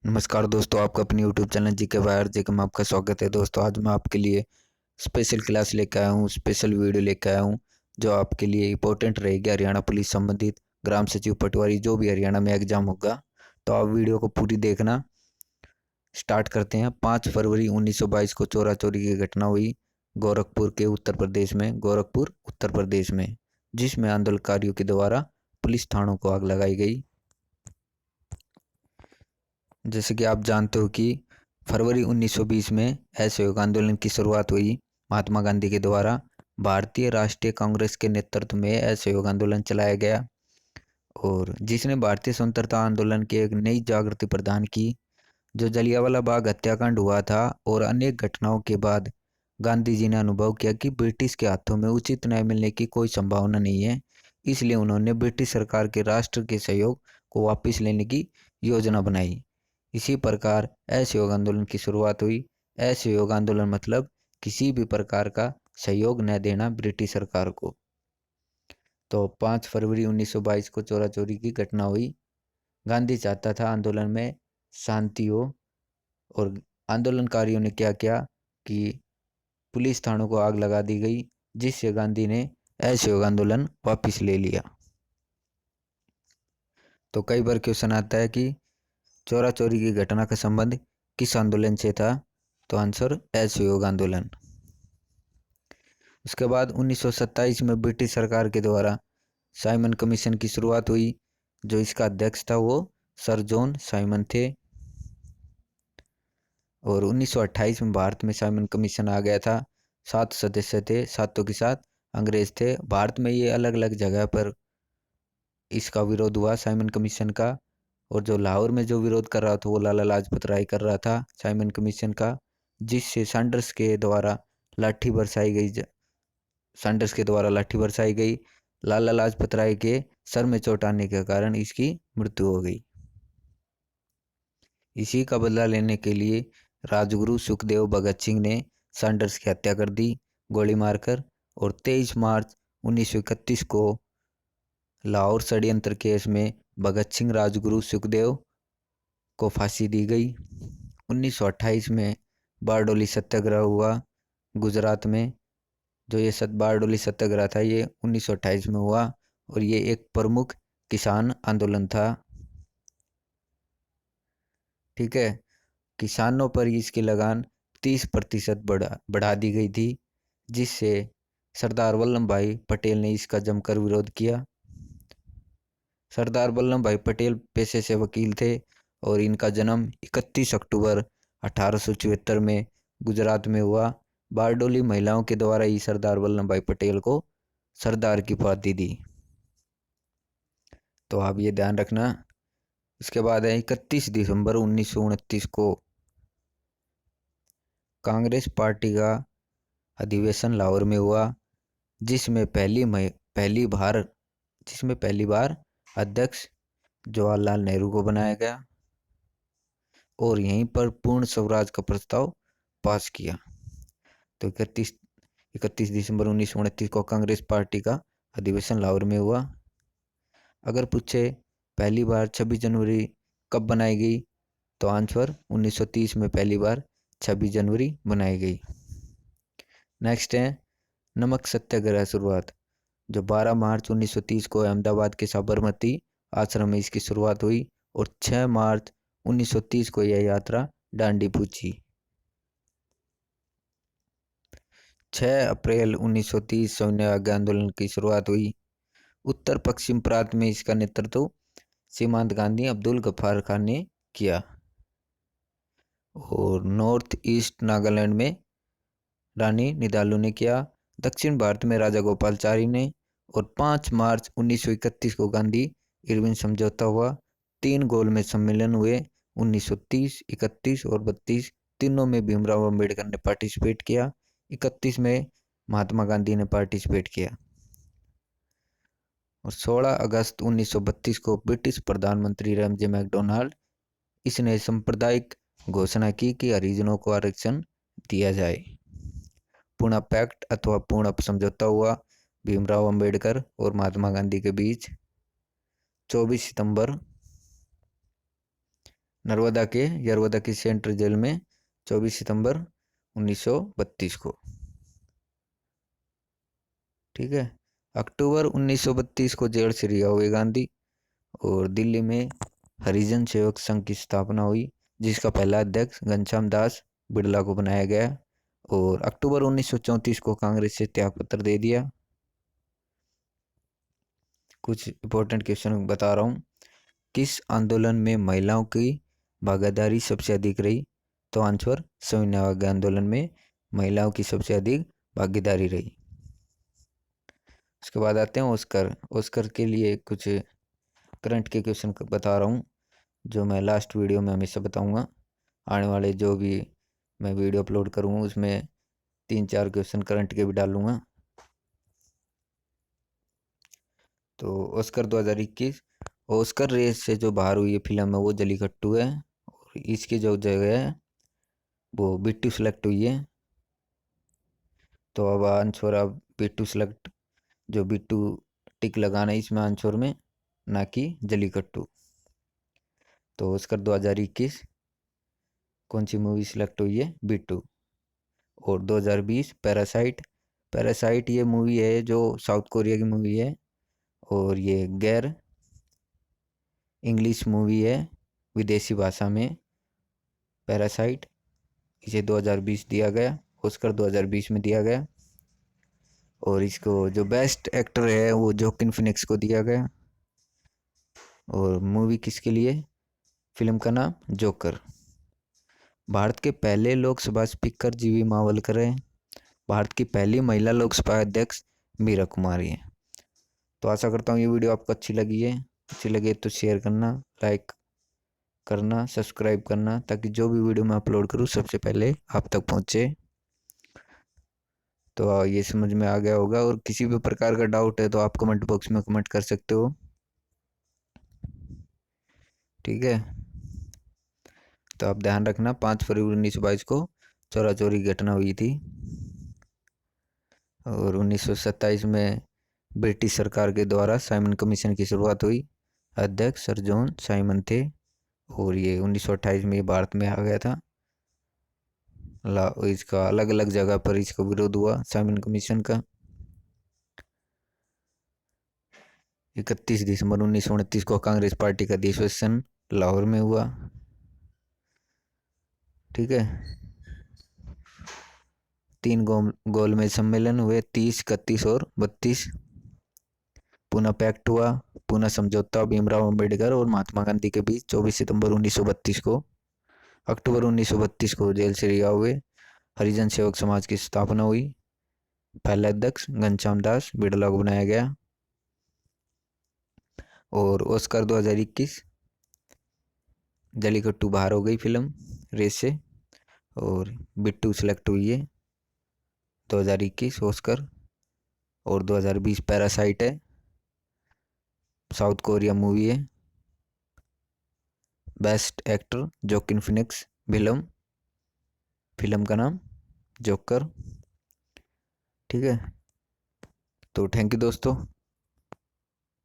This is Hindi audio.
नमस्कार दोस्तों, आपका अपने यूट्यूब चैनल जीके वायर जी के में आपका स्वागत है। दोस्तों, आज मैं आपके लिए स्पेशल क्लास लेकर आया हूँ, स्पेशल वीडियो लेकर आया हूँ जो आपके लिए इंपॉर्टेंट रहेगी हरियाणा पुलिस संबंधित ग्राम सचिव पटवारी जो भी हरियाणा में एग्जाम होगा। तो आप वीडियो को पूरी देखना। स्टार्ट करते हैं। 5 फरवरी 1922 को चोरा चोरी की घटना हुई गोरखपुर के गोरखपुर उत्तर प्रदेश में, जिसमें आंदोलनकारियों के द्वारा पुलिस थानों को आग लगाई गई। जैसे कि आप जानते हो कि फरवरी 1920 में असहयोग आंदोलन की शुरुआत हुई महात्मा गांधी के द्वारा। भारतीय राष्ट्रीय कांग्रेस के नेतृत्व में असहयोग आंदोलन चलाया गया और जिसने भारतीय स्वतंत्रता आंदोलन की एक नई जागृति प्रदान की। जो जलियांवाला बाग हत्याकांड हुआ था और अनेक घटनाओं के बाद गांधी जी ने अनुभव किया कि ब्रिटिश के हाथों में उचित न्याय मिलने की कोई संभावना नहीं है। इसलिए उन्होंने ब्रिटिश सरकार के राष्ट्र के सहयोग को वापस लेने की योजना बनाई। इसी प्रकार असहयोग आंदोलन की शुरुआत हुई। असहयोग आंदोलन मतलब किसी भी प्रकार का सहयोग न देना ब्रिटिश सरकार को। तो 5 फरवरी 1922 को चोरा चोरी की घटना हुई। गांधी चाहता था आंदोलन में शांति हो और आंदोलनकारियों ने क्या किया कि पुलिस थानों को आग लगा दी गई, जिससे गांधी ने असहयोग आंदोलन वापस ले लिया। तो कई बार क्वेश्चन आता है कि चोरा चोरी की घटना का संबंध किस आंदोलन से था? तो आंसर असहयोग आंदोलन। उसके बाद 1927 में ब्रिटिश सरकार के द्वारा साइमन कमीशन की शुरुआत हुई। जो इसका अध्यक्ष था वो सर जॉन साइमन थे। और 1928 में भारत में साइमन कमीशन आ गया था। 7 सदस्य थे, सातों के साथ अंग्रेज थे। भारत में ये अलग अलग जगह पर इसका विरोध हुआ साइमन कमीशन का। और जो लाहौर में जो विरोध कर रहा था वो लाला लाजपत राय कर रहा था साइमन कमीशन का, जिससे सैंडर्स के द्वारा लाठी बरसाई गई। लाला लाजपत राय के सर में चोट आने के कारण इसकी मृत्यु हो गई। इसी का बदला लेने के लिए राजगुरु सुखदेव भगत सिंह ने सैंडर्स की हत्या कर दी गोली मारकर। और 23 मार्च 1931 को लाहौर षड्यंत्र केस में भगत सिंह, राजगुरु, सुखदेव को फांसी दी गई। 1928 में बारडोली सत्याग्रह हुआ गुजरात में। जो ये बारडोली सत्याग्रह था ये 1928 में हुआ और ये एक प्रमुख किसान आंदोलन था। ठीक है, किसानों पर इसकी लगान 30% बढ़ा दी गई थी, जिससे सरदार वल्लभ भाई पटेल ने इसका जमकर विरोध किया। सरदार वल्लभ भाई पटेल पेशे से वकील थे और इनका जन्म 31 अक्टूबर 1874 में गुजरात में हुआ। बारडोली महिलाओं के द्वारा ही सरदार वल्लभ भाई पटेल को सरदार की उपाधि दी। तो आप ये ध्यान रखना। इसके बाद है 31 दिसंबर 1929 को कांग्रेस पार्टी का अधिवेशन लाहौर में हुआ, जिसमें पहली बार अध्यक्ष जवाहरलाल नेहरू को बनाया गया और यहीं पर पूर्ण स्वराज का प्रस्ताव पास किया। तो 31 दिसंबर 1929 को कांग्रेस पार्टी का अधिवेशन लाहौर में हुआ। अगर पूछे पहली बार 26 जनवरी कब बनाई गई, तो आंसर 1930 में पहली बार 26 जनवरी बनाई गई। नेक्स्ट है नमक सत्याग्रह शुरुआत। जो 12 मार्च 1930 को अहमदाबाद के साबरमती आश्रम में इसकी शुरुआत हुई और 6 मार्च 1930 को यह यात्रा दांडी पहुंची। 6 अप्रैल 1930 सैन्य आज्ञा आंदोलन की शुरुआत हुई। उत्तर पश्चिम प्रांत में इसका नेतृत्व सीमांत गांधी अब्दुल गफ्फार खान ने किया और नॉर्थ ईस्ट नागालैंड में रानी निदालू ने किया। दक्षिण भारत में राजा गोपालचारी ने। और 5 मार्च 1931 को गांधी इरविन समझौता हुआ। 3 गोलमेज सम्मेलन हुए 1930, 31 और 32। तीनों में भीमराव अंबेडकर ने पार्टिसिपेट किया। 31 में महात्मा गांधी ने पार्टिसिपेट किया। और 16 अगस्त 1932 को ब्रिटिश प्रधानमंत्री रैमजे मैकडोनाल्ड इसने सांप्रदायिक घोषणा की कि हरिजनों को आरक्षण दिया जाए। पूना पैक्ट अथवा पूना समझौता हुआ भीमराव अंबेडकर और महात्मा गांधी के बीच 24 सितंबर यरवदा की सेंट्रल जेल में 24 सितंबर 1932 को। ठीक है। अक्टूबर 1932 को जेल से रिहा हुए गांधी और दिल्ली में हरिजन सेवक संघ की स्थापना हुई, जिसका पहला अध्यक्ष घनश्याम दास बिड़ला को बनाया गया और अक्टूबर 1934 को कांग्रेस से त्यागपत्र दे दिया। कुछ इंपॉर्टेंट क्वेश्चन बता रहा हूँ। किस आंदोलन में महिलाओं की भागीदारी सबसे अधिक रही? तो आंसर सविनय आंदोलन में महिलाओं की सबसे अधिक भागीदारी रही। उसके बाद आते हैं ऑस्कर के लिए कुछ करंट के क्वेश्चन बता रहा हूँ, जो मैं लास्ट वीडियो में हमेशा बताऊंगा। आने वाले जो भी मैं वीडियो अपलोड करूँगा उसमें 3-4 क्वेश्चन करंट के भी डालूंगा। तो ऑस्कर 2021 ऑस्कर रेस से जो बाहर हुई है फिल्म है वो जलीकट्टू है और इसकी जो जगह है वो बिट्टू सेलेक्ट हुई है। तो अब आंसर अब बिट्टू सेलेक्ट, जो बिट्टू टिक लगाना है इसमें आंसर में, ना कि जलीकट्टू। तो ऑस्कर 2021 कौन सी मूवी सिलेक्ट हुई है? बिट्टू। और 2020 पैरासाइट ये मूवी है जो साउथ कोरिया की मूवी है और ये गैर इंग्लिश मूवी है, विदेशी भाषा में पैरासाइट। इसे 2020 दिया गया, ऑस्कर 2020 में दिया गया और इसको जो बेस्ट एक्टर है वो जोकिन फिनिक्स को दिया गया। और मूवी किसके लिए? फिल्म का नाम जोकर। भारत के पहले लोकसभा स्पीकर जीवी मावलकर हैं। भारत की पहली महिला लोकसभा अध्यक्ष मीरा कुमारी है। तो आशा करता हूँ ये वीडियो आपको अच्छी लगी है। अच्छी लगे तो शेयर करना, लाइक करना, सब्सक्राइब करना, ताकि जो भी वीडियो मैं अपलोड करूँ सबसे पहले आप तक पहुँचे। तो ये समझ में आ गया होगा और किसी भी प्रकार का डाउट है तो आप कमेंट बॉक्स में कमेंट कर सकते हो। ठीक है। तो आप ध्यान रखना 5 फरवरी 1922 को चोरा चोरी घटना हुई थी और 1927 में ब्रिटिश सरकार के द्वारा साइमन कमीशन की शुरुआत हुई। अध्यक्ष सर जॉन साइमन थे और ये 1928 में भारत में आ गया था। इसका अलग अलग जगह पर इसका विरोध हुआ साइमन कमीशन का। 31 दिसंबर 1929 को कांग्रेस पार्टी का अधिवेशन लाहौर में हुआ। ठीक है। 3 गोलमेज सम्मेलन हुए, 30, 31 और 32। पूना पैक्ट हुआ, पूना समझौता भीमराव अंबेडकर और महात्मा गांधी के बीच 24 सितंबर 1932 को। अक्टूबर 1932 को जेल से रिहा हुए। हरिजन सेवक समाज की स्थापना हुई। पहला अध्यक्ष घनश्याम दास बिड़ला को बनाया गया। और ऑस्कर 2021 जलीकट्टू बाहर हो गई फिल्म रेस से और बिट्टू सेलेक्ट हुई है 2021 ऑस्कर। और 2020 पैरासाइट है, साउथ कोरिया मूवी है। Best actor Joaquin Phoenix. Film का नाम जोकर। ठीक है। तो थैंक यू दोस्तों।